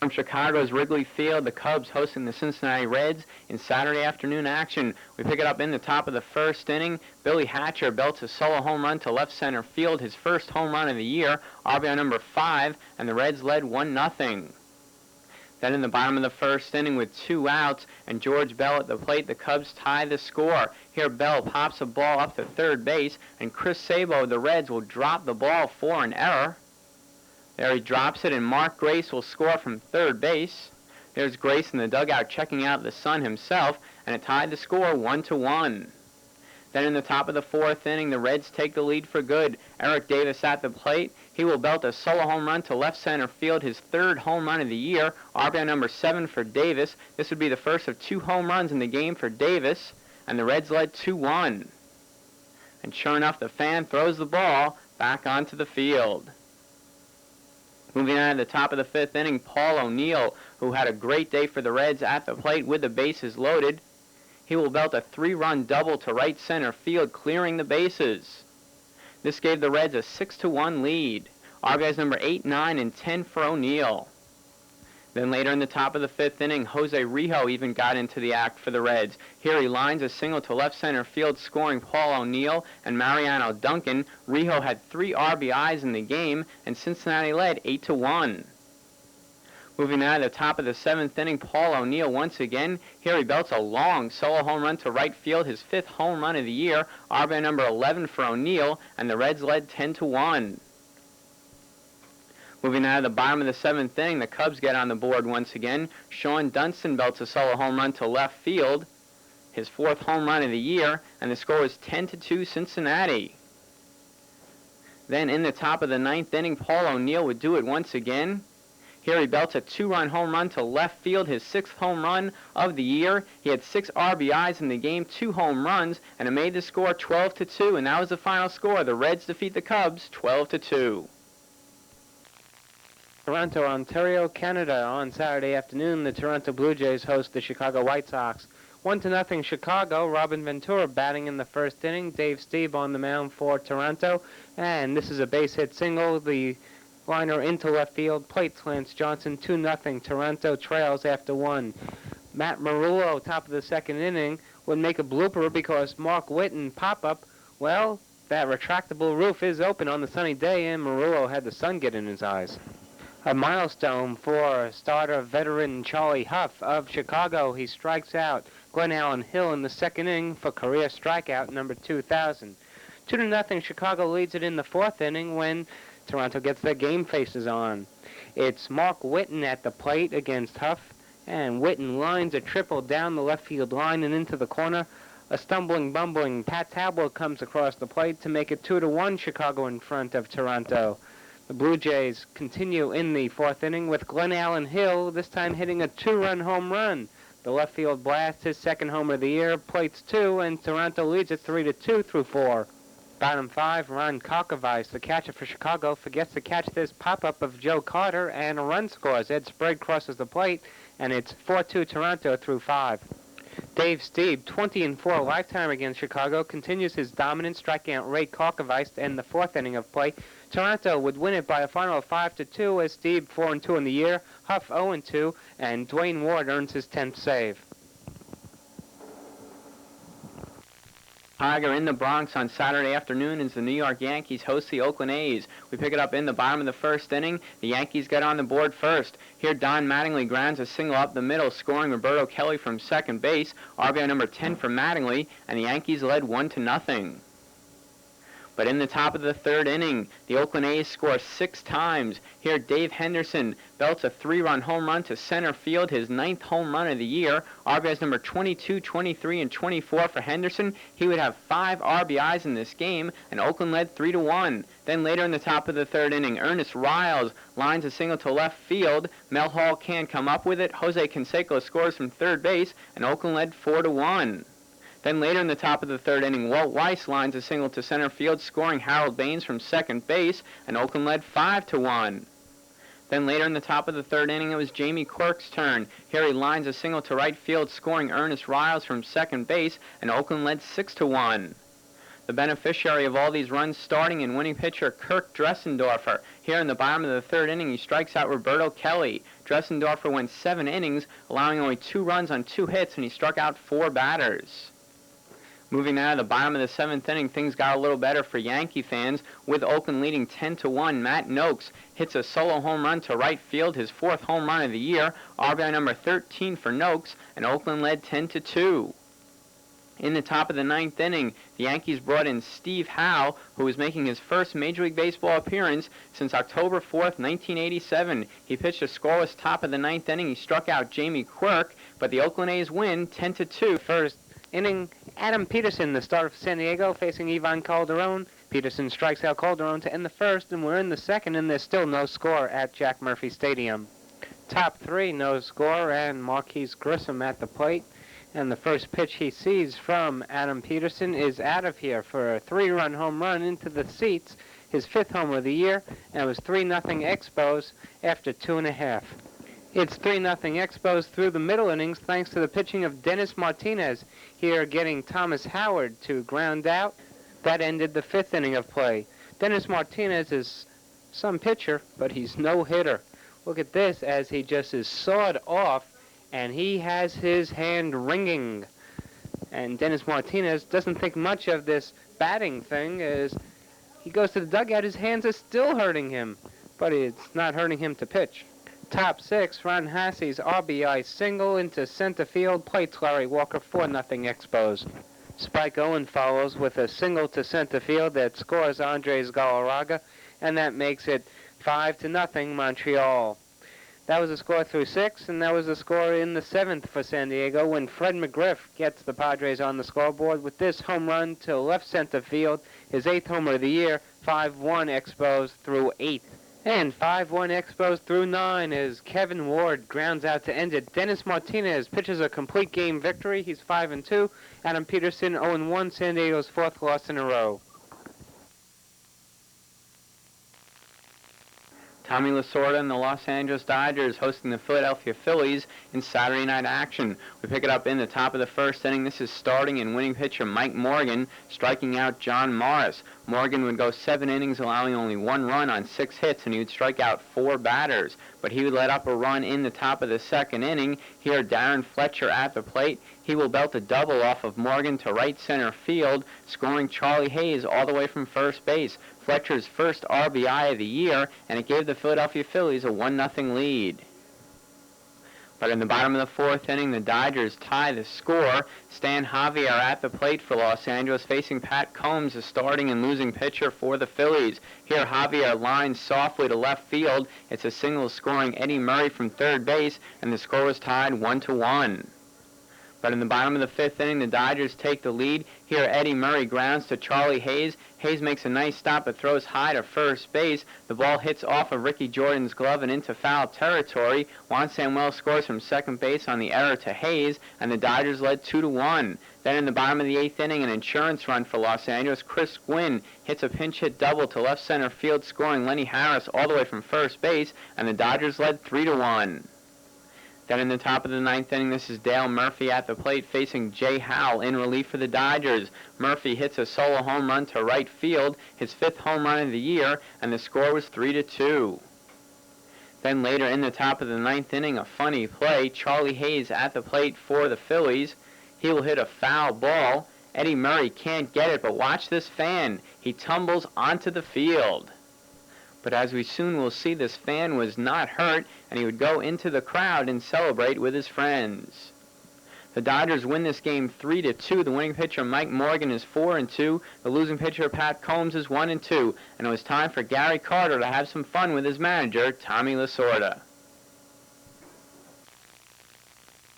From Chicago's Wrigley Field, the Cubs hosting the Cincinnati Reds in Saturday afternoon action. We pick it up in the top of the first inning. Billy Hatcher belts a solo home run to left center field, his first home run of the year, RBI number 5, and the Reds led 1-0. Then in the bottom of the first inning with 2 outs and George Bell at the plate, the Cubs tie the score. Here Bell pops a ball up to third base, and Chris Sabo of the Reds will drop the ball for an error. There he drops it, and Mark Grace will score from third base. There's Grace in the dugout checking out the son himself, and it tied the score 1-1. Then in the top of the fourth inning, the Reds take the lead for good. Eric Davis at the plate. He will belt a solo home run to left center field, his third home run of the year, RBI number 7 for Davis. This would be the first of 2 home runs in the game for Davis, and the Reds led 2-1. And sure enough, the fan throws the ball back onto the field. Moving on to the top of the fifth inning, Paul O'Neill, who had a great day for the Reds at the plate with the bases loaded. He will belt a 3-run double to right center field, clearing the bases. This gave the Reds a 6-1 lead. RBIs number 8, 9, and 10 for O'Neill. Then later in the top of the fifth inning, Jose Rijo even got into the act for the Reds. Here he lines a single to left center field, scoring Paul O'Neill and Mariano Duncan. Rijo had 3 RBIs in the game, and Cincinnati led 8-1. Moving on to the top of the seventh inning, Paul O'Neill once again. Here he belts a long solo home run to right field, his 5th home run of the year, RBI number 11 for O'Neill, and the Reds led 10-1. Moving out of the bottom of the 7th inning, the Cubs get on the board once again. Sean Dunston belts a solo home run to left field, his 4th home run of the year, and the score is 10-2 Cincinnati. Then in the top of the 9th inning, Paul O'Neill would do it once again. Here he belts a 2-run home run to left field, his 6th home run of the year. He had 6 RBIs in the game, 2 home runs, and it made the score 12-2, and that was the final score. The Reds defeat the Cubs 12-2. Toronto, Ontario, Canada. On Saturday afternoon, the Toronto Blue Jays host the Chicago White Sox. 1-0 Chicago. Robin Ventura batting in the first inning. Dave Stieb on the mound for Toronto. And this is a base hit single. The liner into left field. Plate slants Johnson. 2-0. Toronto trails after 1. Matt Marullo, top of the second inning, would make a blooper because Mark Whitten pop-up. Well, that retractable roof is open on the sunny day, and Marullo had the sun get in his eyes. A milestone for starter veteran Charlie Huff of Chicago. He strikes out Glenn Allen Hill in the second inning for career strikeout number 2,000. 2-0 Chicago leads it in the 4th inning when Toronto gets their game faces on. It's Mark Whitten at the plate against Huff, and Whitten lines a triple down the left field line and into the corner. A stumbling, bumbling Pat Tabler comes across the plate to make it 2-1 Chicago in front of Toronto. The Blue Jays continue in the 4th inning with Glenn Allen Hill, this time hitting a 2-run home run. The left field blast, his 2nd homer of the year, plates 2, and Toronto leads it 3-2 through 4. Bottom 5, Ron Kokovice, the catcher for Chicago, forgets to catch this pop-up of Joe Carter, and a run scores. Ed Sprague crosses the plate, and it's 4-2 Toronto through 5. Dave Stieb, 20-4 lifetime against Chicago, continues his dominant strikeout rate. Kokovice in the 4th inning of play. Toronto would win it by a final of 5-2 as Stieb 4-2 in the year, Huff 0-2, and Dwayne Ward earns his 10th save. Tiger in the Bronx on Saturday afternoon as the New York Yankees host the Oakland A's. We pick it up in the bottom of the 1st inning. The Yankees get on the board first. Here Don Mattingly grounds a single up the middle, scoring Roberto Kelly from second base. RBI number 10 for Mattingly, and the Yankees led 1-0. But in the top of the 3rd inning, the Oakland A's score 6 times. Here Dave Henderson belts a 3-run home run to center field, his 9th home run of the year. RBIs number 22, 23, and 24 for Henderson. He would have 5 RBIs in this game, and Oakland led 3-1. Then later in the top of the 3rd inning, Ernest Riles lines a single to left field. Mel Hall can't come up with it. Jose Canseco scores from third base, and Oakland led 4-1. Then later in the top of the 3rd inning, Walt Weiss lines a single to center field, scoring Harold Baines from second base, and Oakland led 5-1. Then later in the top of the 3rd inning, it was Jamie Quirk's turn. Here he lines a single to right field, scoring Ernest Riles from second base, and Oakland led 6-1. The beneficiary of all these runs starting and winning pitcher Kirk Dressendorfer. Here in the bottom of the third inning, he strikes out Roberto Kelly. Dressendorfer went 7 innings, allowing only 2 runs on 2 hits, and he struck out 4 batters. Moving now to the bottom of the 7th inning, things got a little better for Yankee fans. With Oakland leading 10-1, Matt Noakes hits a solo home run to right field, his 4th home run of the year, RBI number 13 for Noakes, and Oakland led 10-2. In the top of the 9th inning, the Yankees brought in Steve Howe, who was making his first Major League Baseball appearance since October 4th, 1987. He pitched a scoreless top of the 9th inning. He struck out Jamie Quirk, but the Oakland A's win 10-2. First inning, Adam Peterson, the starter for San Diego, facing Ivan Calderon. Peterson strikes out Calderon to end the first, and we're in the second, and there's still no score at Jack Murphy Stadium. Top 3, no score, and Marquise Grissom at the plate. And the first pitch he sees from Adam Peterson is out of here for a 3-run home run into the seats, his 5th homer of the year, and it was 3-0 Expos after 2.5. It's 3-0 Expos through the middle innings thanks to the pitching of Dennis Martinez, here getting Thomas Howard to ground out. That ended the 5th inning of play. Dennis Martinez is some pitcher, but he's no hitter. Look at this as he just is sawed off, and he has his hand ringing. And Dennis Martinez doesn't think much of this batting thing as he goes to the dugout. His hands are still hurting him, but it's not hurting him to pitch. Top 6, Ron Hassey's RBI single into center field, plates Larry Walker, 4-0 Expos. Spike Owen follows with a single to center field that scores Andres Galarraga, and that makes it 5-0 Montreal. That was the score through 6, and that was the score in the 7th for San Diego when Fred McGriff gets the Padres on the scoreboard with this home run to left center field, his 8th homer of the year, 5-1 Expos through 8. And 5-1 Expos through 9 as Kevin Ward grounds out to end it. Dennis Martinez pitches a complete game victory. He's 5-2. Adam Peterson 0-1, San Diego's 4th loss in a row. Tommy Lasorda and the Los Angeles Dodgers hosting the Philadelphia Phillies in Saturday night action. We pick it up in the top of the 1st inning. This is starting and winning pitcher Mike Morgan striking out John Morris. Morgan would go 7 innings, allowing only 1 run on 6 hits, and he would strike out 4 batters. But he would let up a run in the top of the 2nd inning. Here, Darren Fletcher at the plate. He will belt a double off of Morgan to right center field, scoring Charlie Hayes all the way from first base. Fletcher's first RBI of the year, and it gave the Philadelphia Phillies a 1-0 lead. But in the bottom of the 4th inning, the Dodgers tie the score. Stan Javier at the plate for Los Angeles, facing Pat Combs, the starting and losing pitcher for the Phillies. Here, Javier lines softly to left field. It's a single scoring Eddie Murray from third base, and the score was tied 1-1. But in the bottom of the 5th inning, the Dodgers take the lead. Here, Eddie Murray grounds to Charlie Hayes. Hayes makes a nice stop but throws high to first base. The ball hits off of Ricky Jordan's glove and into foul territory. Juan Samuel scores from second base on the error to Hayes, and the Dodgers led 2-1. Then in the bottom of the 8th inning, an insurance run for Los Angeles. Chris Gwynn hits a pinch hit double to left center field, scoring Lenny Harris all the way from first base, and the Dodgers led 3-1. Then in the top of the 9th inning, this is Dale Murphy at the plate facing Jay Howell in relief for the Dodgers. Murphy hits a solo home run to right field, his 5th home run of the year, and the score was 3-2. Then later in the top of the 9th inning, a funny play. Charlie Hayes at the plate for the Phillies. He will hit a foul ball. Eddie Murray can't get it, but watch this fan. He tumbles onto the field. But as we soon will see, this fan was not hurt, and he would go into the crowd and celebrate with his friends. The Dodgers win this game 3-2. The winning pitcher, Mike Morgan, is 4-2. The losing pitcher, Pat Combs, is 1-2. And it was time for Gary Carter to have some fun with his manager, Tommy Lasorda.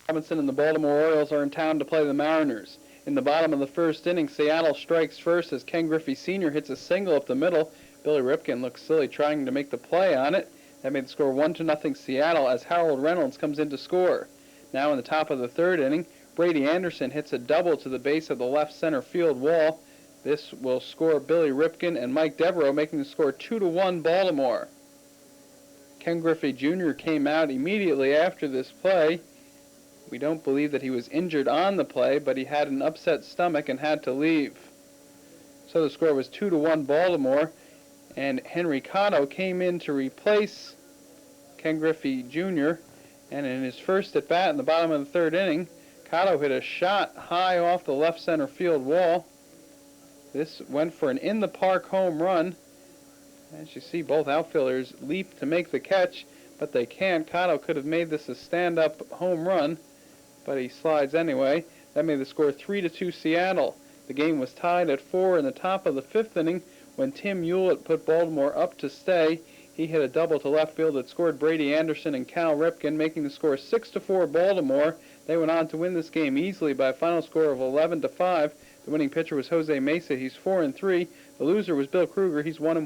Robinson and the Baltimore Orioles are in town to play the Mariners. In the bottom of the 1st inning, Seattle strikes first as Ken Griffey Sr. hits a single up the middle. Billy Ripken looks silly trying to make the play on it. That made the score 1-0 Seattle as Harold Reynolds comes in to score. Now in the top of the 3rd inning, Brady Anderson hits a double to the base of the left center field wall. This will score Billy Ripken and Mike Devereaux, making the score 2-1 Baltimore. Ken Griffey Jr. came out immediately after this play. We don't believe that he was injured on the play, but he had an upset stomach and had to leave. So the score was 2-1 Baltimore, and Henry Cotto came in to replace Ken Griffey Jr., and in his first at bat in the bottom of the third inning, Cotto hit a shot high off the left center field wall. This went for an in-the-park home run. As you see, both outfielders leap to make the catch, but they can't. Cotto could have made this a stand-up home run, but he slides anyway. That made the score 3-2 Seattle. The game was tied at 4 in the top of the fifth inning when Tim Hewlett put Baltimore up to stay. He hit a double to left field that scored Brady Anderson and Cal Ripken, making the score 6-4 Baltimore. They went on to win this game easily by a final score of 11-5. The winning pitcher was Jose Mesa. He's 4-3. The loser was Bill Kruger. He's 1-1.